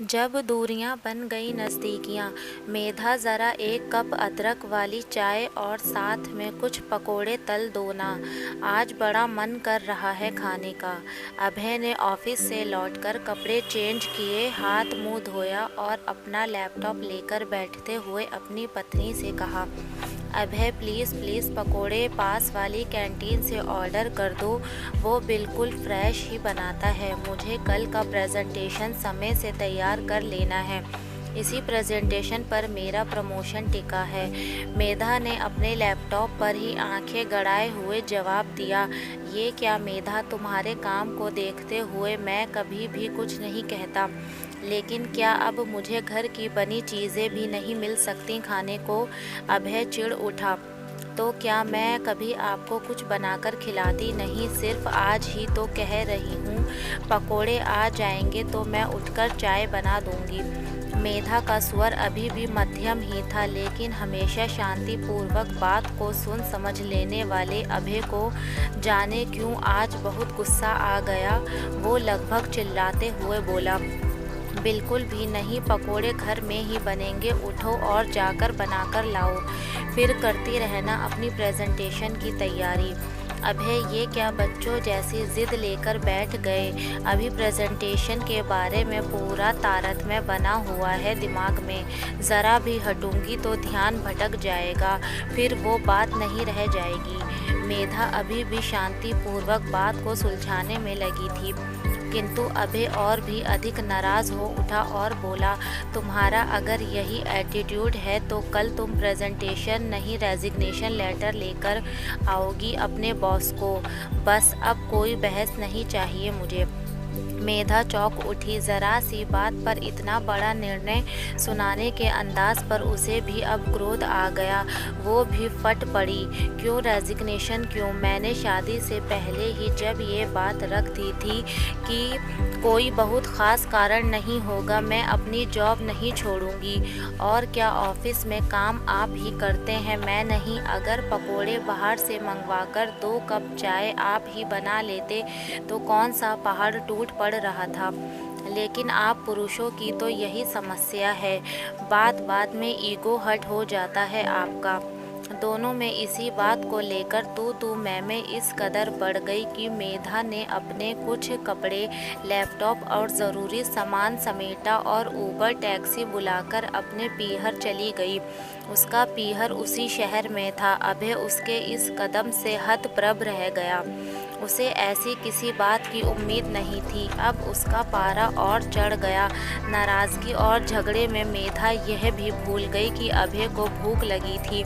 जब दूरियां बन गई नज़दीकियां, मेधा ज़रा एक कप अदरक वाली चाय और साथ में कुछ पकोड़े तल दो ना। आज बड़ा मन कर रहा है खाने का। अभय ने ऑफिस से लौटकर कपड़े चेंज किए, हाथ मुंह धोया और अपना लैपटॉप लेकर बैठते हुए अपनी पत्नी से कहा, अभय प्लीज़ प्लीज़ पकोड़े पास वाली कैंटीन से ऑर्डर कर दो, वो बिल्कुल फ्रेश ही बनाता है। मुझे कल का प्रेजेंटेशन समय से तैयार कर लेना है। इसी प्रेजेंटेशन पर मेरा प्रमोशन टिका है। मेधा ने अपने लैपटॉप पर ही आंखें गड़ाए हुए जवाब दिया, ये क्या मेधा, तुम्हारे काम को देखते हुए मैं कभी भी कुछ नहीं कहता, लेकिन क्या अब मुझे घर की बनी चीज़ें भी नहीं मिल सकती खाने को? अभय चिढ़ उठा, तो क्या मैं कभी आपको कुछ बनाकर खिलाती नहीं? सिर्फ आज ही तो कह रही हूँ, पकोड़े आ जाएंगे तो मैं उठकर चाय बना दूंगी। मेधा का स्वर अभी भी मध्यम ही था, लेकिन हमेशा शांतिपूर्वक बात को सुन समझ लेने वाले अभय को जाने क्यों आज बहुत गुस्सा आ गया। वो लगभग चिल्लाते हुए बोला, बिल्कुल भी नहीं, पकोड़े घर में ही बनेंगे, उठो और जाकर बनाकर लाओ, फिर करती रहना अपनी प्रेजेंटेशन की तैयारी। अभय ये क्या बच्चों जैसी जिद लेकर बैठ गए? अभी प्रेजेंटेशन के बारे में पूरा तारतम्य बना हुआ है दिमाग में, ज़रा भी हटूंगी तो ध्यान भटक जाएगा, फिर वो बात नहीं रह जाएगी। मेधा अभी भी शांतिपूर्वक बात को सुलझाने में लगी थी, किंतु अभय और भी अधिक नाराज़ हो उठा और बोला, तुम्हारा अगर यही एटीट्यूड है तो कल तुम प्रेजेंटेशन नहीं रेजिग्नेशन लेटर लेकर आओगी अपने बॉस को। बस अब कोई बहस नहीं चाहिए मुझे। मेधा चौंक उठी। ज़रा सी बात पर इतना बड़ा निर्णय सुनाने के अंदाज पर उसे भी अब क्रोध आ गया। वो भी फट पड़ी, क्यों रेजिग्नेशन क्यों? मैंने शादी से पहले ही जब ये बात रख दी थी कि कोई बहुत ख़ास कारण नहीं होगा, मैं अपनी जॉब नहीं छोड़ूंगी। और क्या ऑफिस में काम आप ही करते हैं, मैं नहीं? अगर पकोड़े बाहर से मंगवाकर 2 कप चाय आप ही बना लेते तो कौन सा पहाड़ टूट पड़ रहा था। लेकिन आप पुरुषों की तो यही समस्या है, बात बात में ईगो हर्ट हो जाता है आपका। दोनों में इसी बात को लेकर तू मैं इस कदर बढ़ गई कि मेधा ने अपने कुछ कपड़े, लैपटॉप और ज़रूरी सामान समेटा और ऊबर टैक्सी बुलाकर अपने पीहर चली गई। उसका पीहर उसी शहर में था। अभय उसके इस कदम से हतप्रभ रह गया। उसे ऐसी किसी बात की उम्मीद नहीं थी। अब उसका पारा और चढ़ गया। नाराज़गी और झगड़े में मेधा यह भी भूल गई कि अभय को भूख लगी थी।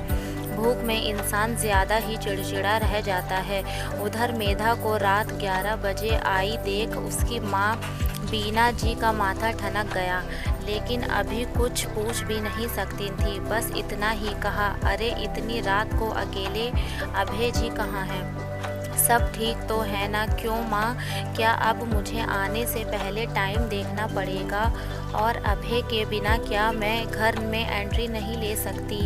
भूख में इंसान ज़्यादा ही चिड़चिड़ा रह जाता है। उधर मेधा को रात 11 बजे आई देख उसकी माँ बीना जी का माथा ठनक गया, लेकिन अभी कुछ पूछ भी नहीं सकती थी। बस इतना ही कहा, अरे इतनी रात को अकेले, अभय जी कहाँ हैं? सब ठीक तो है ना? क्यों माँ, क्या अब मुझे आने से पहले टाइम देखना पड़ेगा? और अभय के बिना क्या मैं घर में एंट्री नहीं ले सकती?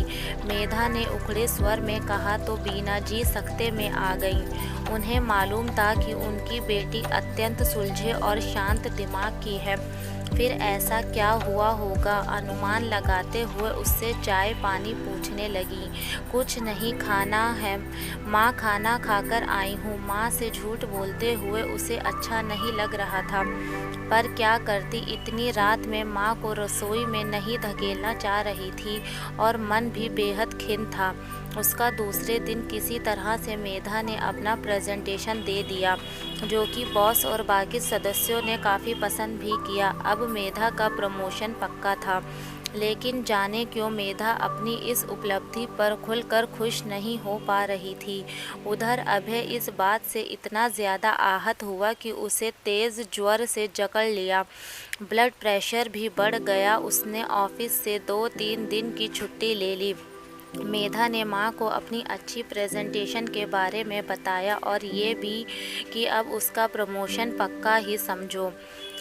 मेधा ने उखड़े स्वर में कहा तो बीना जी सख्ते में आ गईं। उन्हें मालूम था कि उनकी बेटी अत्यंत सुलझे और शांत दिमाग की है। फिर ऐसा क्या हुआ होगा? अनुमान लगाते हुए उससे चाय पानी पूछने लगी। कुछ नहीं, खाना है माँ, खाना खाकर आई हूँ। माँ से झूठ बोलते हुए उसे अच्छा नहीं लग रहा था, पर क्या करती, इतनी रात में माँ को रसोई में नहीं धकेलना चाह रही थी और मन भी बेहद खिन्न था। उसका दूसरे दिन किसी तरह से मेधा ने अपना प्रेजेंटेशन दे दिया, जो कि बॉस और बाकी सदस्यों ने काफ़ी पसंद भी किया। अब मेधा का प्रमोशन पक्का था, लेकिन जाने क्यों मेधा अपनी इस उपलब्धि पर खुलकर खुश नहीं हो पा रही थी। उधर अभय इस बात से इतना ज़्यादा आहत हुआ कि उसे तेज़ ज्वर से जकड़ लिया। ब्लड प्रेशर भी बढ़ गया। उसने ऑफिस से 2-3 दिन की छुट्टी ले ली। मेधा ने माँ को अपनी अच्छी प्रेजेंटेशन के बारे में बताया और ये भी कि अब उसका प्रमोशन पक्का ही समझो।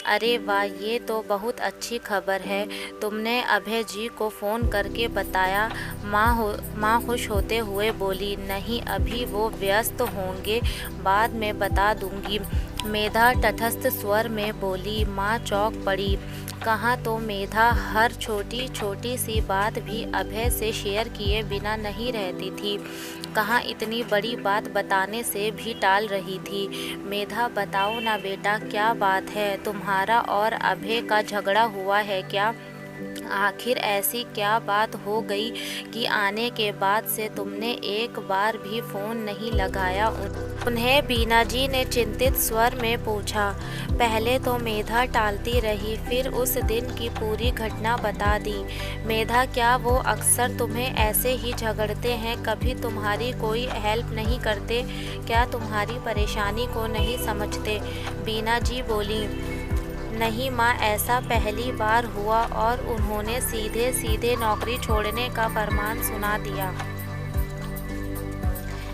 अरे वाह, ये तो बहुत अच्छी खबर है। तुमने अभय जी को फ़ोन करके बताया? माँ खुश होते हुए बोली, नहीं अभी वो व्यस्त होंगे, बाद में बता दूंगी। मेधा तटस्थ स्वर में बोली। माँ चौंक पड़ी। कहाँ तो मेधा हर छोटी छोटी सी बात भी अभय से शेयर किए बिना नहीं रहती थी, कहाँ इतनी बड़ी बात बताने से भी टाल रही थी। मेधा, बताओ ना बेटा, क्या बात है? तुम्हारा और अभय का झगड़ा हुआ है क्या? आखिर ऐसी क्या बात हो गई कि आने के बाद से तुमने एक बार भी फ़ोन नहीं लगाया? उन्हें बीना जी ने चिंतित स्वर में पूछा। पहले तो मेधा टालती रही, फिर उस दिन की पूरी घटना बता दी। मेधा, क्या वो अक्सर तुम्हें ऐसे ही झगड़ते हैं? कभी तुम्हारी कोई हेल्प नहीं करते? क्या तुम्हारी परेशानी को नहीं समझते? बीना जी बोली। नहीं माँ, ऐसा पहली बार हुआ और उन्होंने सीधे सीधे नौकरी छोड़ने का फरमान सुना दिया।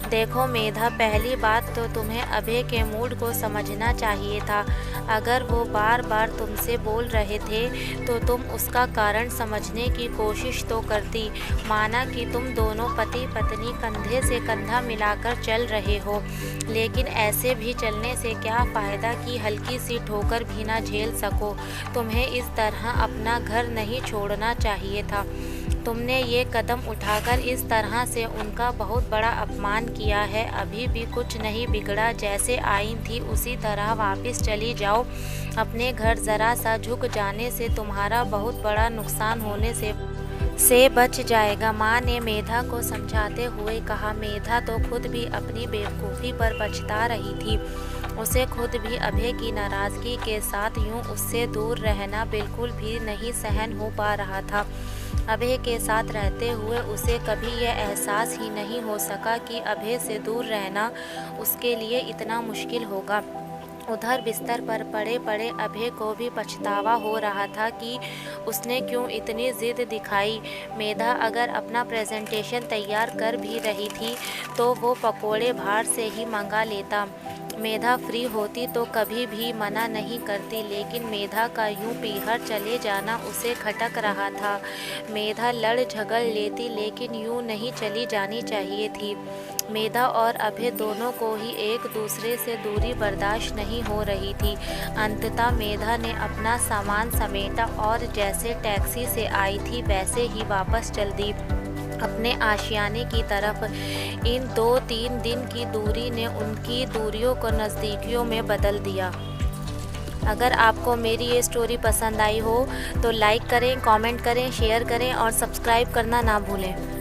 देखो मेधा, पहली बात तो तुम्हें अभय के मूड को समझना चाहिए था। अगर वो बार बार तुमसे बोल रहे थे तो तुम उसका कारण समझने की कोशिश तो करती। माना कि तुम दोनों पति पत्नी कंधे से कंधा मिलाकर चल रहे हो, लेकिन ऐसे भी चलने से क्या फ़ायदा कि हल्की सी ठोकर भी ना झेल सको। तुम्हें इस तरह अपना घर नहीं छोड़ना चाहिए था। तुमने ये कदम उठाकर इस तरह से उनका बहुत बड़ा अपमान किया है। अभी भी कुछ नहीं बिगड़ा, जैसे आई थी उसी तरह वापस चली जाओ अपने घर। ज़रा सा झुक जाने से तुम्हारा बहुत बड़ा नुकसान होने से बच जाएगा, माँ ने मेधा को समझाते हुए कहा। मेधा तो खुद भी अपनी बेवकूफ़ी पर पछता रही थी। उसे खुद भी अभय की नाराज़गी के साथ यूं उससे दूर रहना बिल्कुल भी नहीं सहन हो पा रहा था। अभय के साथ रहते हुए उसे कभी यह एहसास ही नहीं हो सका कि अभय से दूर रहना उसके लिए इतना मुश्किल होगा। उधर बिस्तर पर पड़े पड़े अभय को भी पछतावा हो रहा था कि उसने क्यों इतनी ज़िद दिखाई। मेधा अगर अपना प्रेजेंटेशन तैयार कर भी रही थी तो वो पकोड़े बाहर से ही मंगा लेता। मेधा फ्री होती तो कभी भी मना नहीं करती, लेकिन मेधा का यूं पीहर चले जाना उसे खटक रहा था। मेधा लड़ झगड़ लेती, लेकिन यूं नहीं चली जानी चाहिए थी। मेधा और अभय दोनों को ही एक दूसरे से दूरी बर्दाश्त नहीं हो रही थी। अंततः मेधा ने अपना सामान समेटा और जैसे टैक्सी से आई थी वैसे ही वापस चल दी अपने आशियाने की तरफ। इन 2-3 दिन की दूरी ने उनकी दूरियों को नज़दीकियों में बदल दिया। अगर आपको मेरी ये स्टोरी पसंद आई हो तो लाइक करें, कमेंट करें, शेयर करें और सब्सक्राइब करना ना भूलें।